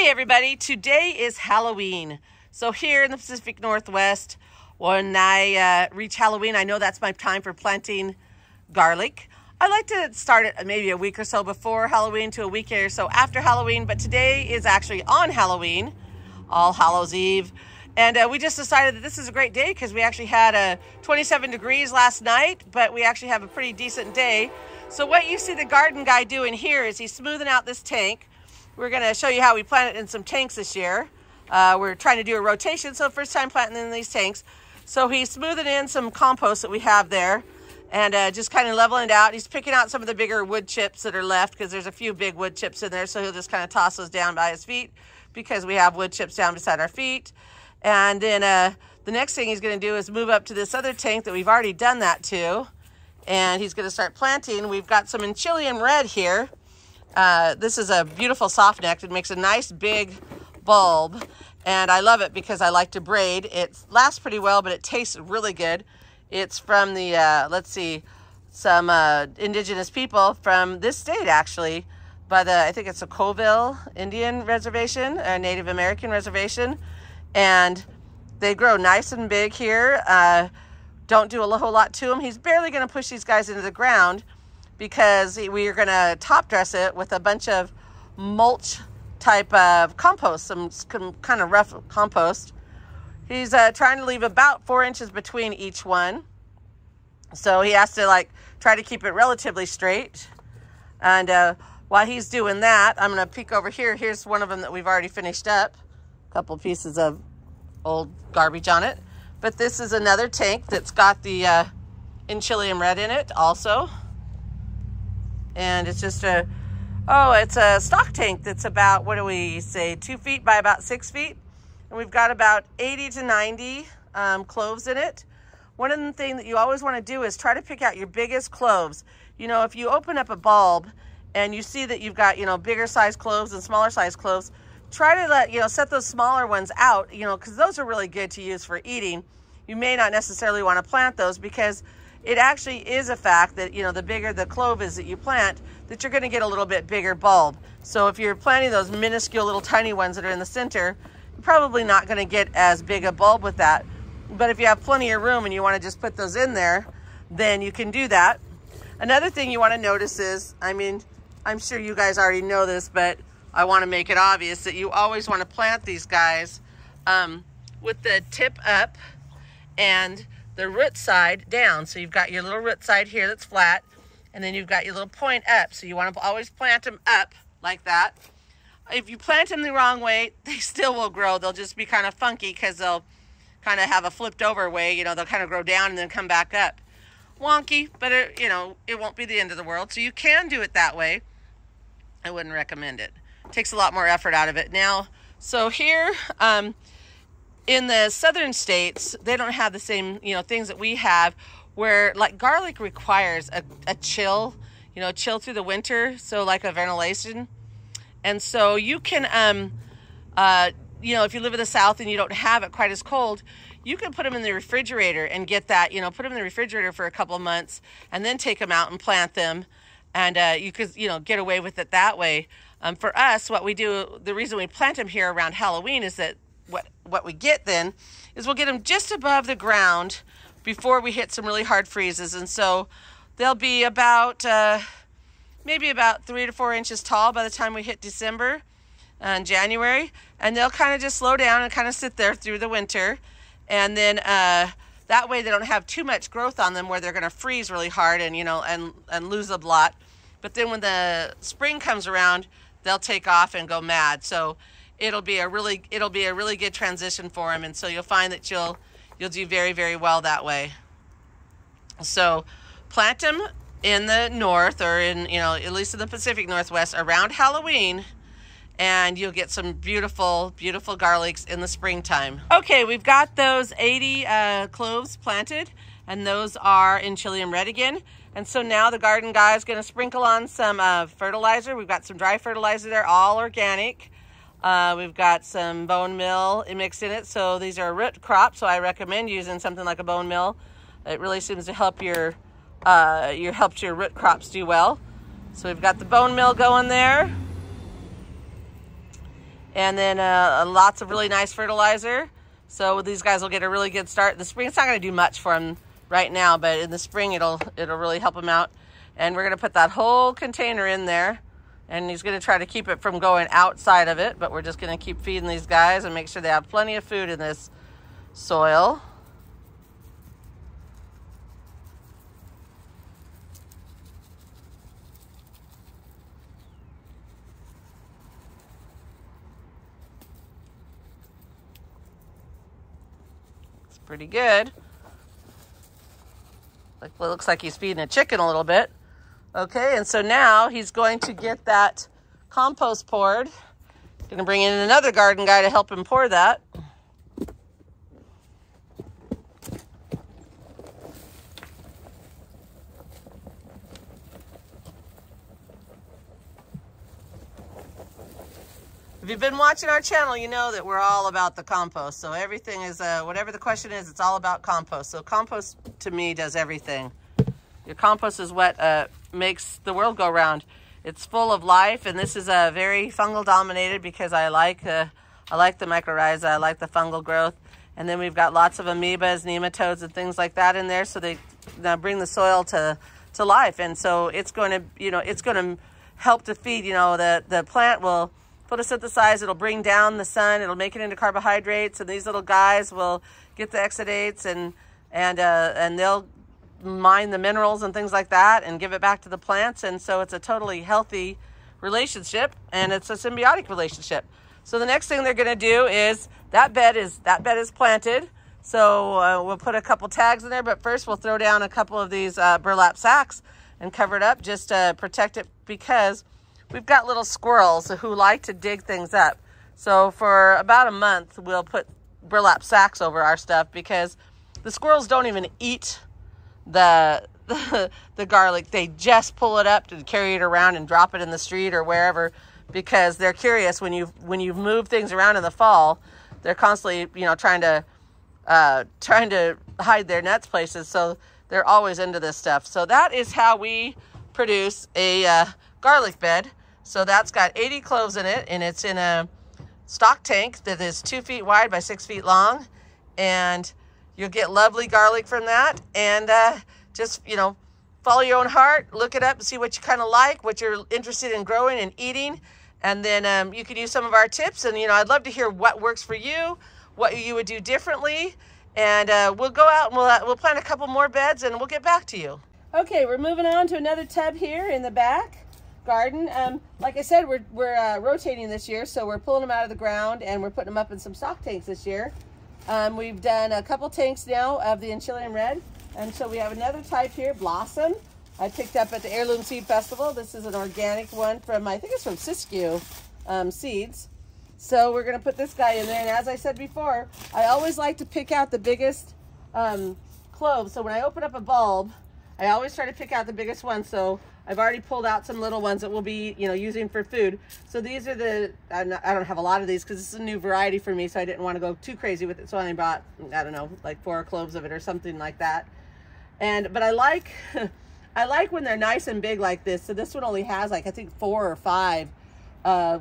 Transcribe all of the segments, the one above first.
Hey everybody, today is Halloween. So here in the Pacific Northwest, when I reach Halloween, I know that's my time for planting garlic. I like to start it maybe a week or so before Halloween to a week or so after Halloween, but today is actually on Halloween, All Hallows Eve. And we just decided that this is a great day because we actually had 27 degrees last night, but we actually have a pretty decent day. So what you see the garden guy doing here is he's smoothing out this tank. We're going to show you how we plant it in some tanks this year. We're trying to do a rotation, so first time planting in these tanks. So he's smoothing in some compost that we have there and just kind of leveling it out. He's picking out some of the bigger wood chips that are left because there's a few big wood chips in there, so he'll just kind of toss those down by his feet because we have wood chips down beside our feet. And then the next thing he's going to do is move up to this other tank that we've already done that to, and he's going to start planting. We've got some Enchilium red here. This is a beautiful soft neck. It makes a nice big bulb, and I love it because I like to braid. It lasts pretty well, but it tastes really good. It's from the, let's see, some indigenous people from this state, actually, by the, I think it's a Colville Indian Reservation, a Native American reservation, and they grow nice and big here. Don't do a whole lot to them. He's barely going to push these guys into the ground, because we are going to top dress it with a bunch of mulch type of compost, some kind of rough compost. He's trying to leave about 4 inches between each one. So he has to try to keep it relatively straight. And while he's doing that, I'm going to peek over here. Here's one of them that we've already finished up. A couple pieces of old garbage on it. But this is another tank that's got the Enchilium red in it also. And it's just it's a stock tank that's about, what do we say, 2 feet by about 6 feet. And we've got about 80 to 90 cloves in it. One of the things that you always want to do is try to pick out your biggest cloves. You know, if you open up a bulb and you see that you've got, bigger size cloves and smaller size cloves, try to set those smaller ones out, because those are really good to use for eating. You may not necessarily want to plant those because it actually is a fact that, the bigger the clove is that you plant, that you're going to get a little bit bigger bulb. So if you're planting those minuscule little tiny ones that are in the center, you're probably not going to get as big a bulb with that. But if you have plenty of room and you want to just put those in there, then you can do that. Another thing you want to notice is, I'm sure you guys already know this, but I want to make it obvious that you always want to plant these guys with the tip up and the root side down. So you've got your little root side here that's flat, and then you've got your little point up. So you want to always plant them up like that. If you plant them the wrong way, they still will grow. They'll just be kind of funky because they'll kind of have a flipped over way. They'll kind of grow down and then come back up. Wonky, but it won't be the end of the world. So you can do it that way. I wouldn't recommend it. It takes a lot more effort out of it. Now, so here, in the southern states, they don't have the same, things that we have, where garlic requires a chill, chill through the winter. So like a ventilation. And so you can, if you live in the South and you don't have it quite as cold, you can put them in the refrigerator and get that, put them in the refrigerator for a couple of months and then take them out and plant them. And you could, get away with it that way. For us, what we do, the reason we plant them here around Halloween is that what we get then is we'll get them just above the ground before we hit some really hard freezes. And so they'll be about, maybe about 3 to 4 inches tall by the time we hit December and January. And they'll kind of just slow down and kind of sit there through the winter. And then that way they don't have too much growth on them where they're going to freeze really hard and, and lose a lot. But then when the spring comes around, they'll take off and go mad. So it'll be a really good transition for them, and so you'll find that you'll do very, very well that way. So plant them in the north, or in at least in the Pacific Northwest around Halloween, and you'll get some beautiful, beautiful garlics in the springtime. Okay, we've got those 80 cloves planted, and those are Enchilium red again. And so now the garden guy is going to sprinkle on some fertilizer. We've got some dry fertilizer there, all organic. We've got some bone meal mixed in it. So these are root crops, so I recommend using something like a bone meal. It really seems to help your root crops do well. So we've got the bone meal going there. and then lots of really nice fertilizer. So these guys will get a really good start. In the spring, it's not going to do much for them right now, but in the spring, it'll really help them out. And we're going to put that whole container in there, and he's going to try to keep it from going outside of it, but we're just going to keep feeding these guys and make sure they have plenty of food in this soil. Pretty good. Like, well, it looks like he's feeding a chicken a little bit. Okay, and so now he's going to get that compost poured. Going to bring in another garden guy to help him pour that. If you've been watching our channel, you know that we're all about the compost. So everything is, whatever the question is, it's all about compost. So compost, to me, does everything. Your compost is what makes the world go round. It's full of life, and this is very fungal dominated because I like the mycorrhiza, I like the fungal growth. And then we've got lots of amoebas, nematodes, and things like that in there. So they bring the soil to life. And so it's going to, it's going to help to feed, the plant will photosynthesize, it'll bring down the sun, it'll make it into carbohydrates, and these little guys will get the exudates and they'll mine the minerals and things like that and give it back to the plants. And so it's a totally healthy relationship, and it's a symbiotic relationship. So the next thing they're going to do is that bed is planted. So we'll put a couple tags in there, but first we'll throw down a couple of these burlap sacks and cover it up just to protect it, because we've got little squirrels who like to dig things up. So for about a month, we'll put burlap sacks over our stuff, because the squirrels don't even eat the garlic. They just pull it up to carry it around and drop it in the street or wherever, because they're curious. When you've moved things around in the fall, they're constantly, trying to hide their nuts places. So they're always into this stuff. So that is how we produce a garlic bed. So that's got 80 cloves in it, and it's in a stock tank that is 2 feet wide by 6 feet long, and you'll get lovely garlic from that. And just, follow your own heart, look it up and see what you kind of like, what you're interested in growing and eating. And then you could use some of our tips, and I'd love to hear what works for you, what you would do differently. And we'll go out and we'll plant a couple more beds, and we'll get back to you. Okay, we're moving on to another tub here in the back garden. Like I said, we're rotating this year, so we're pulling them out of the ground and we're putting them up in some stock tanks this year. We've done a couple tanks now of the Enchilium Red, and so we have another type here, Blossom. I picked up at the Heirloom Seed Festival. This is an organic one from, I think it's from Siskiyou Seeds. So we're going to put this guy in there, and as I said before, I always like to pick out the biggest cloves. So when I open up a bulb, I always try to pick out the biggest one. So I've already pulled out some little ones that we'll be, using for food. So these are I don't have a lot of these because this is a new variety for me, so I didn't want to go too crazy with it. So I only bought, I don't know, like 4 cloves of it or something like that. But I like, I like when they're nice and big like this. So this one only has like, I think 4 or 5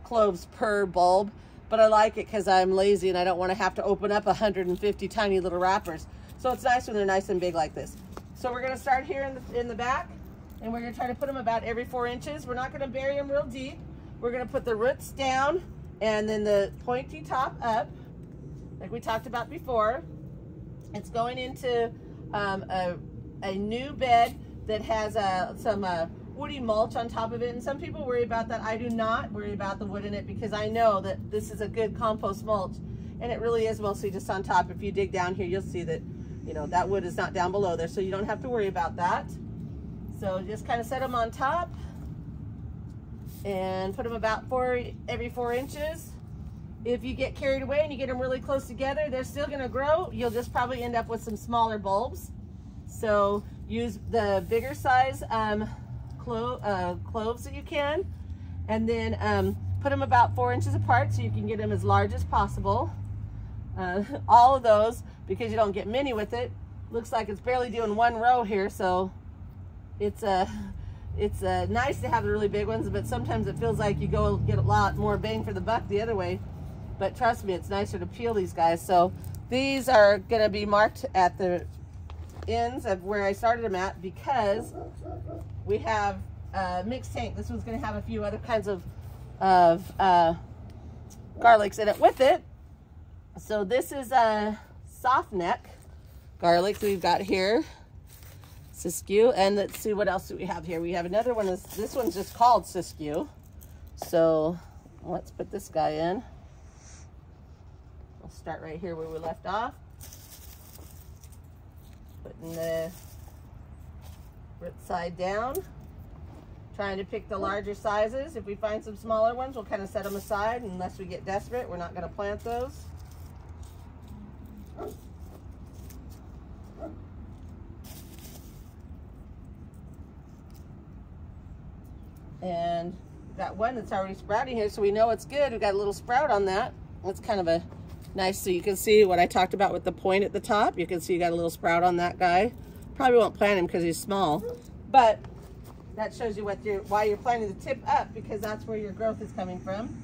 cloves per bulb. But I like it because I'm lazy and I don't want to have to open up 150 tiny little wrappers. So it's nice when they're nice and big like this. So we're going to start here in the back. And we're going to try to put them about every 4 inches. We're not going to bury them real deep. We're going to put the roots down and then the pointy top up, like we talked about before. It's going into a new bed that has some woody mulch on top of it. And some people worry about that. I do not worry about the wood in it because I know that this is a good compost mulch. And it really is mostly just on top. If you dig down here, you'll see that, that wood is not down below there. So you don't have to worry about that. So just kind of set them on top and put them about every 4 inches. If you get carried away and you get them really close together, they're still going to grow. You'll just probably end up with some smaller bulbs. So use the bigger size cloves that you can, and then put them about 4 inches apart so you can get them as large as possible. All of those, because you don't get many with it. Looks like it's barely doing 1 row here, so it's nice to have the really big ones, but sometimes it feels like you get a lot more bang for the buck the other way. but trust me, it's nicer to peel these guys. So these are going to be marked at the ends of where I started them at, because we have a mixed tank. This one's going to have a few other kinds of garlics in it with it. So this is a soft neck garlic we've got here, Siskiyou. And let's see, what else do we have here? We have another one. This one's just called Siskiyou. So let's put this guy in. We'll start right here where we left off. Putting the root side down. Trying to pick the larger sizes. If we find some smaller ones, we'll kind of set them aside. Unless we get desperate, we're not going to plant those. And we've got one that's already sprouting here, so we know it's good. We've got a little sprout on that. That's kind of a nice, so you can see what I talked about with the point at the top. You can see you got a little sprout on that guy. Probably won't plant him because he's small, but that shows you why you're planting the tip up, because that's where your growth is coming from.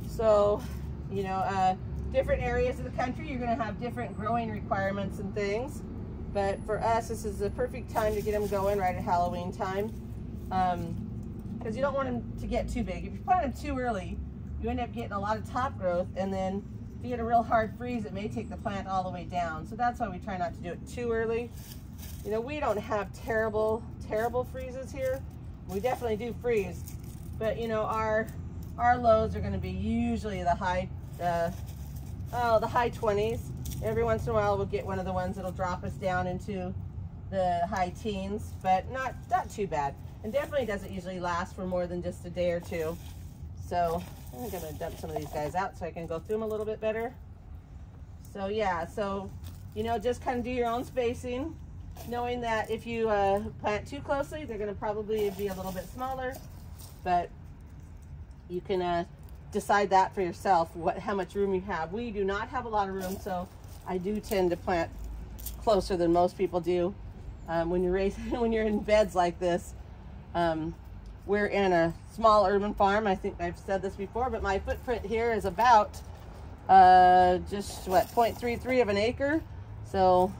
So, you know, different areas of the country, you're going to have different growing requirements and things. But for us, this is the perfect time to get them going right at Halloween time. Because you don't want them to get too big. If you plant them too early, you end up getting a lot of top growth, and then if you get a real hard freeze, it may take the plant all the way down. So that's why we try not to do it too early. You know, we don't have terrible freezes here. We definitely do freeze, but you know, our lows are going to be usually the high 20s. Every once in a while we'll get one of the ones that'll drop us down into the high teens, but not too bad. And definitely doesn't usually last for more than just a day or two. So I think I'm going to dump some of these guys out so I can go through them a little bit better. So yeah, so you know, just kind of do your own spacing, knowing that if you plant too closely, they're going to probably be a little bit smaller, but you can decide that for yourself, how much room you have. We do not have a lot of room, so I do tend to plant closer than most people do. When you're in beds like this, we're in a small urban farm. I think I've said this before, but my footprint here is about just what, 0.33 of an acre, so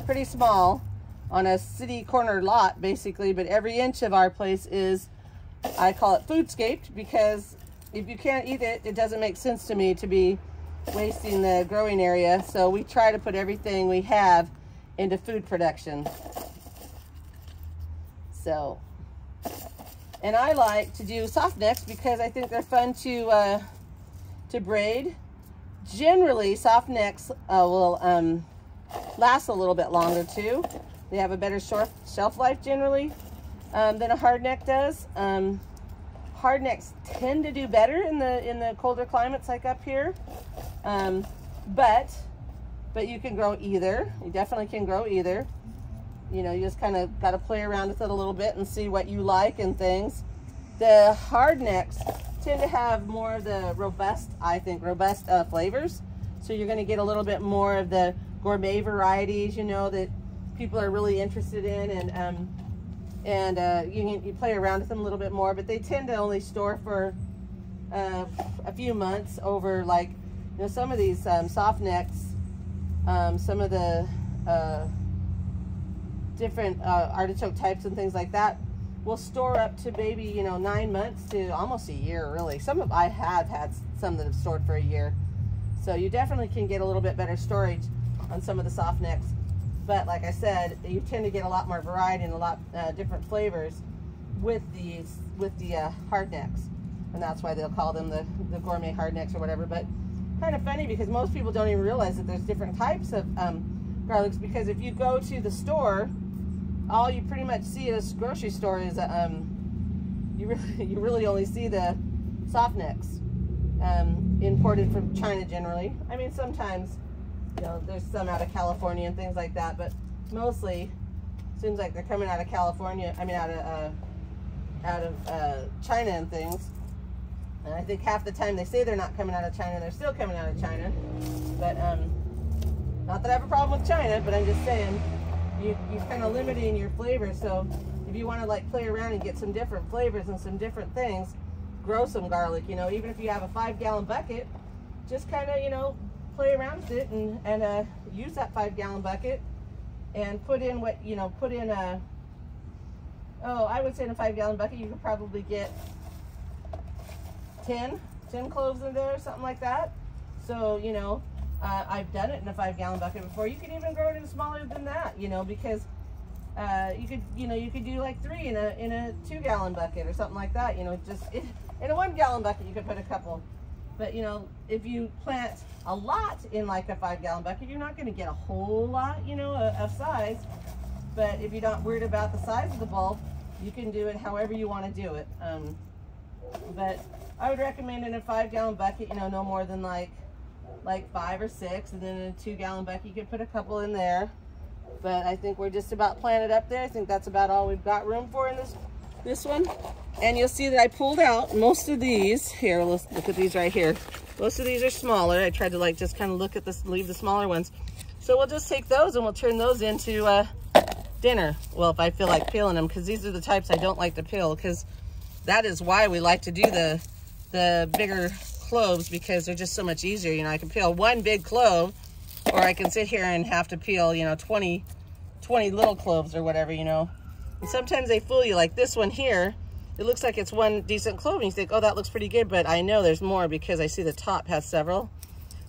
pretty small on a city corner lot basically. But every inch of our place is, I call it foodscaped, because if you can't eat it, it doesn't make sense to me to be wasting the growing area. So we try to put everything we have into food production. So, and I like to do soft necks because I think they're fun to braid. Generally, soft necks will last a little bit longer too. They have a better shelf life generally than a hard neck does. Hard necks tend to do better in the colder climates like up here, but you can grow either. You definitely can grow either. You know, you just kind of got to play around with it a little bit and see what you like and things. The hard necks tend to have more of the robust, I think, robust flavors. So you're going to get a little bit more of the gourmet varieties, you know, that people are really interested in, and you play around with them a little bit more. But they tend to only store for a few months over, like, you know, some of these soft necks, some of the different artichoke types and things like that will store up to maybe, you know, 9 months to almost a year, really. I have had some that have stored for a year. So you definitely can get a little bit better storage on some of the soft necks. But like I said, you tend to get a lot more variety and a lot different flavors with the hard necks. And that's why they'll call them the gourmet hard necks or whatever. But kind of funny, because most people don't even realize that there's different types of garlics, because if you go to the store, all you pretty much see at a grocery store is you really only see the soft necks imported from China generally. I mean, sometimes, you know, there's some out of California and things like that, but mostly seems like they're coming out of California. I mean, out of China and things. And I think half the time they say they're not coming out of China, they're still coming out of China. But not that I have a problem with China, but I'm just saying, you're kind of limiting your flavor. So if you want to like play around and get some different flavors and some different things, grow some garlic. You know, even if you have a 5-gallon bucket, just kind of, you know, play around with it and use that 5-gallon bucket and put in what, you know, put in a, oh, I would say in a 5-gallon bucket you could probably get 10 cloves in there or something like that. So, you know, I've done it in a 5-gallon bucket before. You can even grow it in smaller than that, you know, because you could do like 3 in a 2-gallon bucket or something like that. You know, just in a 1-gallon bucket you could put a couple. But, you know, if you plant a lot in like a 5-gallon bucket, you're not going to get a whole lot, you know, of size. But if you're not worried about the size of the bulb, you can do it however you want to do it. But I would recommend in a 5-gallon bucket, you know, no more than like 5 or 6, and then in a 2-gallon bucket you could put a couple in there. But I think we're just about planted up there. I think that's about all we've got room for in this one. And you'll see that I pulled out most of these. Here, let's look at these right here. Most of these are smaller. I tried to like just kind of look at this, leave the smaller ones. So we'll just take those and we'll turn those into dinner. Well, if I feel like peeling them, because these are the types I don't like to peel, because that is why we like to do the bigger cloves, because they're just so much easier. You know, I can peel one big clove, or I can sit here and have to peel, you know, 20 little cloves or whatever, you know. And sometimes they fool you, like this one here. It looks like it's one decent clove, and you think, oh, that looks pretty good, but I know there's more because I see the top has several.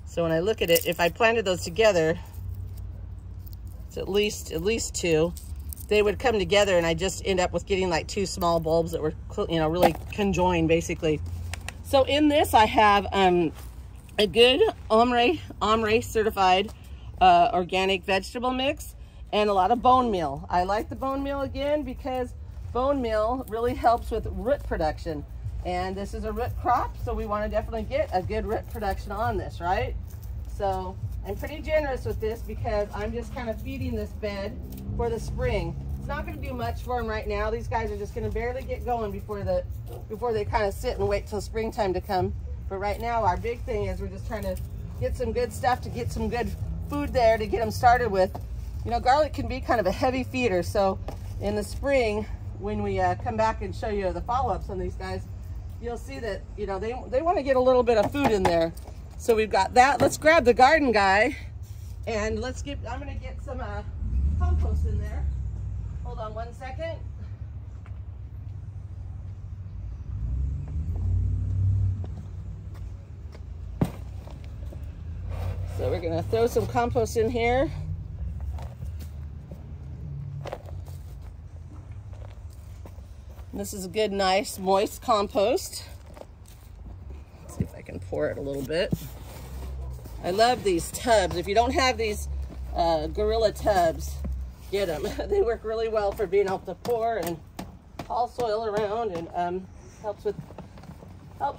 So when I look at it, if I planted those together, it's at least 2, they would come together, and I just end up with getting like 2 small bulbs that were, you know, really conjoined basically. So in this I have a good Ombre certified organic vegetable mix and a lot of bone meal. I like the bone meal again because bone meal really helps with root production, and this is a root crop, so we want to definitely get a good root production on this, right? So I'm pretty generous with this because I'm just kind of feeding this bed for the spring. It's not going to do much for them right now. These guys are just going to barely get going before they kind of sit and wait till springtime to come. But right now our big thing is we're just trying to get some good stuff, to get some good food there to get them started with. You know, garlic can be kind of a heavy feeder, so in the spring when we come back and show you the follow-ups on these guys, you'll see that, you know, they want to get a little bit of food in there. So we've got that. Let's grab the garden guy and I'm going to get some compost in there. Hold on one second. So we're going to throw some compost in here. This is a good, nice, moist compost. Let's see if I can pour it a little bit. I love these tubs. If you don't have these Gorilla tubs, get them. They work really well for being able to pour and haul soil around, and helps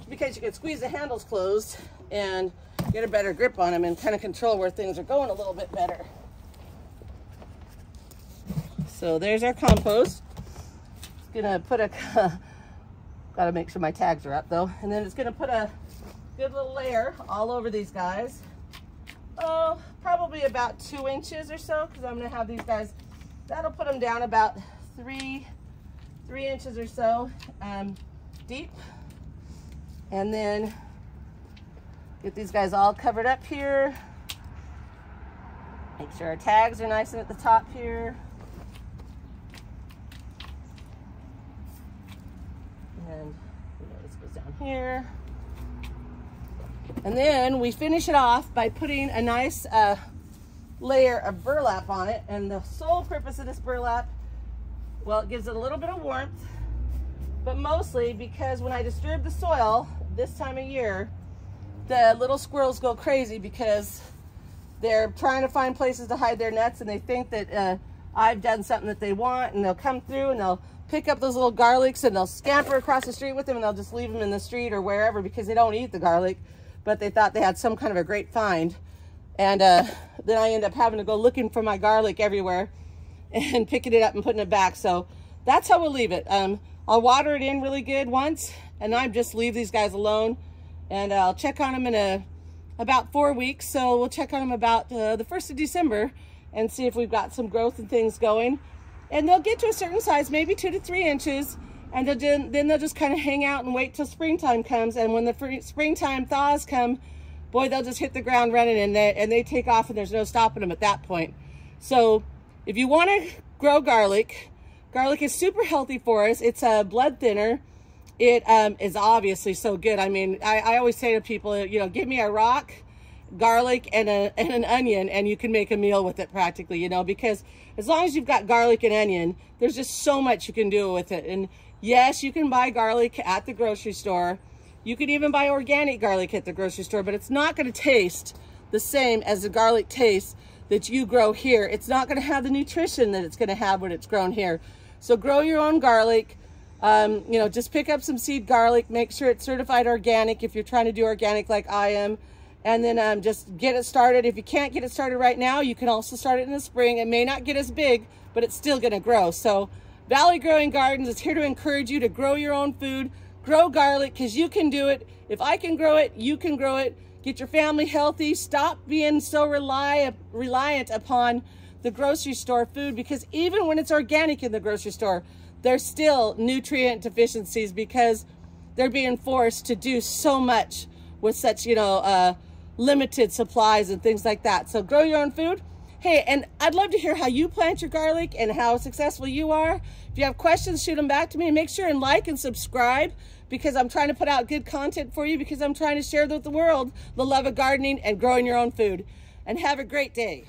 because you can squeeze the handles closed and get a better grip on them and kind of control where things are going a little bit better. So there's our compost. Gonna put gotta make sure my tags are up though, and then it's gonna put a good little layer all over these guys. Oh, probably about 2 inches or so, because I'm gonna have these guys, that'll put them down about 3 inches or so deep. And then get these guys all covered up here. Make sure our tags are nice and at the top here. And this goes down here. And then we finish it off by putting a nice layer of burlap on it. And the sole purpose of this burlap, well, it gives it a little bit of warmth, but mostly because when I disturb the soil this time of year, the little squirrels go crazy because they're trying to find places to hide their nuts, and they think that I've done something that they want, and they'll come through and they'll pick up those little garlics and they'll scamper across the street with them, and they'll just leave them in the street or wherever because they don't eat the garlic, but they thought they had some kind of a great find. And then I end up having to go looking for my garlic everywhere and picking it up and putting it back. So that's how we'll leave it. I'll water it in really good once, and I just leave these guys alone, and I'll check on them in about 4 weeks. So we'll check on them about the 1st of December and see if we've got some growth and things going. And they'll get to a certain size, maybe 2 to 3 inches, and then they'll just kind of hang out and wait till springtime comes. And when the springtime thaws come, boy, they'll just hit the ground running, and they take off, and there's no stopping them at that point. So if you want to grow garlic, garlic is super healthy for us. It's a blood thinner. It is obviously so good. I mean, I always say to people, you know, give me a rock, garlic, and an onion, and you can make a meal with it practically, you know, because as long as you've got garlic and onion, there's just so much you can do with it. And yes, you can buy garlic at the grocery store. You could even buy organic garlic at the grocery store, but it's not going to taste the same as the garlic tastes that you grow here. It's not going to have the nutrition that it's going to have when it's grown here. So grow your own garlic. You know, just pick up some seed garlic. Make sure it's certified organic if you're trying to do organic like I am. And then just get it started. If you can't get it started right now, you can also start it in the spring. It may not get as big, but it's still going to grow. So Valley Growing Gardens is here to encourage you to grow your own food. Grow garlic, because you can do it. If I can grow it, you can grow it. Get your family healthy. Stop being so reliant upon the grocery store food, because even when it's organic in the grocery store, there's still nutrient deficiencies because they're being forced to do so much with such, you know, limited supplies and things like that. So grow your own food. Hey, and I'd love to hear how you plant your garlic and how successful you are. If you have questions, shoot them back to me, and make sure and like and subscribe, because I'm trying to put out good content for you, because I'm trying to share with the world the love of gardening and growing your own food. And have a great day.